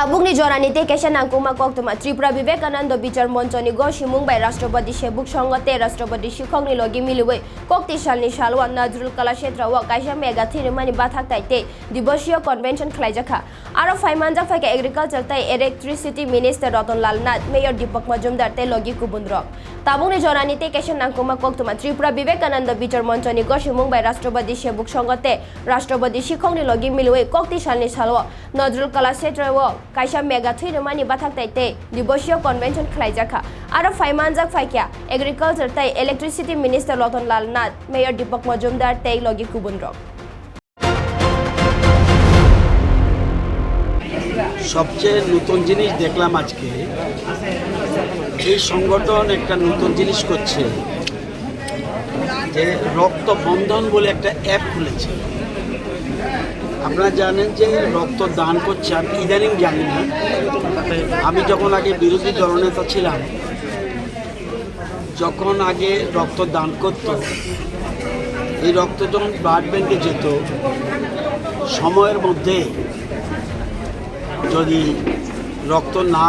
Tabukni Joranite Keshan Angkuma Koktuma Tripura Vivekananda Bichar Monchoni Goshi Mumbai Rashtrapati Shebuk Shongote Rashtrapati Shikongni Logi Miliwe Kokti Shalni Shalwa Nazrul Kalakshetra wa Kaisha Mega Thirimani Bathak Taite Dibosio Convention Khlaijaka Aro Faimanja Fake Agriculture Tai Electricity Minister Ratan Lal Nath Mayor Deepak Majumdar Te Logi Kubundrok Tabukni Joranite Keshan Angkuma Koktuma Tripura Vivekananda Bichar Monchoni Goshi Mumbai Rashtrapati Shebuk Shongote Rashtrapati Shikongni Logi Miliwe Kokti Shalni Shalwa Nazrul Kalakshetra wa Kaisha Mega Thirimani Bathak Taite Dibosio Convention Khlaijaka Aro Faimanja Fake Agriculture Tai Electricity Minister Ratan Lal Nath Mayor Deepak Majumdar Te Logi Kubundrok সবচেয়ে নতুন জিনিস দেখলাম আজকে এই সংগঠন একটা নতুন জিনিস করছে যে রক্ত বন্ধন বলে একটা অ্যাপ খুলেছে। আপনারা জানেন যে রক্ত দান করছে, আমি ইদানিং জানি না, আমি যখন আগে বিরোধী দলনেতা ছিলাম, যখন আগে রক্ত দান করত, এই রক্ত যখন ব্লাড ব্যাংকে যেত, সময়ের মধ্যে যদি রক্ত না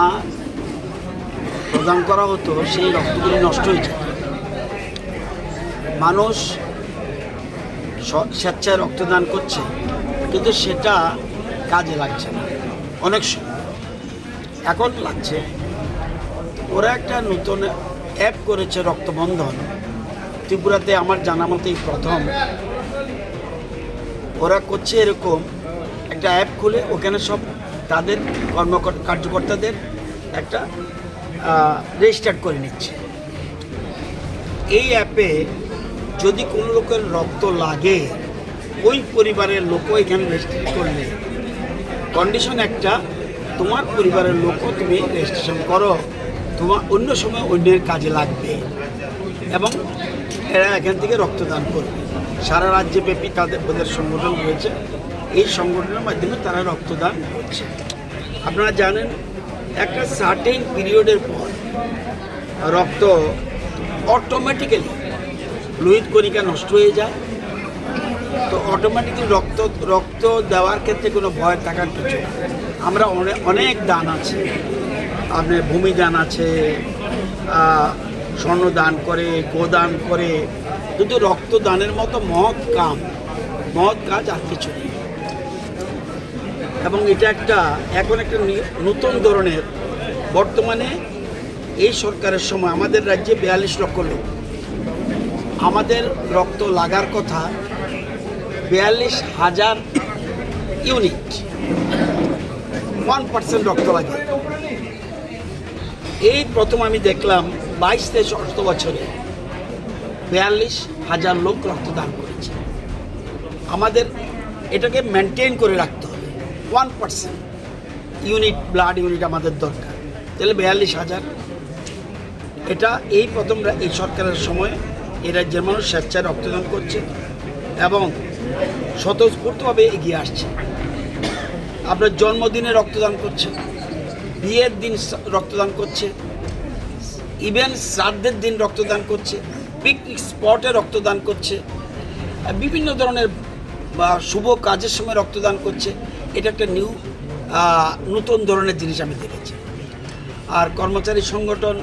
প্রদান করা হতো সেই রক্তগুলি নষ্ট হয়ে যেত। মানুষ স্বেচ্ছায় রক্তদান করছে কিন্তু সেটা কাজে লাগছে না, অনেক সময় এখন লাগছে। ওরা একটা নতুন অ্যাপ করেছে রক্তবন্ধন, ত্রিপুরাতে আমার জানা মতেই প্রথম। ওরা করছে এরকম একটা অ্যাপ খুলে ওখানে সব তাদের কার্যকর্তাদের একটা রেজিস্টার করে নিচ্ছে। এই অ্যাপে যদি কোনো লোকের রক্ত লাগে, ওই পরিবারের লোকও এখানে রেজিস্ট্রেশন করলে কন্ডিশন একটা, তোমার পরিবারের লোকও তুমি রেজিস্ট্রেশন করো, তোমার অন্য সময় অন্যের কাজে লাগবে, এবং এরা এখান থেকে রক্তদান করবে। সারা রাজ্যব্যাপী ওদের সংগঠন রয়েছে, এই সংগঠনের মাধ্যমে তারা রক্তদান করছে। আপনারা জানেন একটা সার্টেন পিরিয়ডের পর রক্ত অটোমেটিক্যালি লোহিত কণিকা নষ্ট হয়ে যায়। তো অটোমেটিক্যালি রক্ত দেওয়ার ক্ষেত্রে কোনো ভয় থাকার কিছু। আমরা অনেক দান আছে, আপনার ভূমি দান আছে, স্বর্ণ দান করে, গোদান করে, কিন্তু রক্তদানের মতো মহৎ কাজ আর কিছু নেই। এবং এটা এখন একটা নতুন ধরনের, বর্তমানে এই সরকারের সময় আমাদের রাজ্যে 42 লক্ষ লোক, আমাদের রক্ত লাগার কথা 42,000 ইউনিট, 1% রক্ত লাগে। এই প্রথম আমি দেখলাম 22-23 বছরে 42,000 লোক রক্তদান করেছে। আমাদের এটাকে মেনটেন করে রাখতে হবে, 1% ইউনিট ব্লাড ইউনিট আমাদের দরকার, তাহলে 42,000। এটা এই প্রথম এই সরকারের সময় এই রাজ্যের মানুষ স্বেচ্ছায় রক্তদান করছে এবং স্বতঃস্ফূর্তভাবে এগিয়ে আসছে। আপনার জন্মদিনে রক্তদান করছে, বিয়ের দিন রক্তদান করছে, ইভেন শ্রাদ্ধের দিন রক্তদান করছে, পিকনিক স্পটে রক্তদান করছে, বিভিন্ন ধরনের বা শুভ কাজের সময় রক্তদান করছে। এটা একটা নতুন ধরনের জিনিস আমি দেখেছি। আর কর্মচারী সংগঠন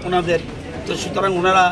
ওনাদের, তো সুতরাং ওনারা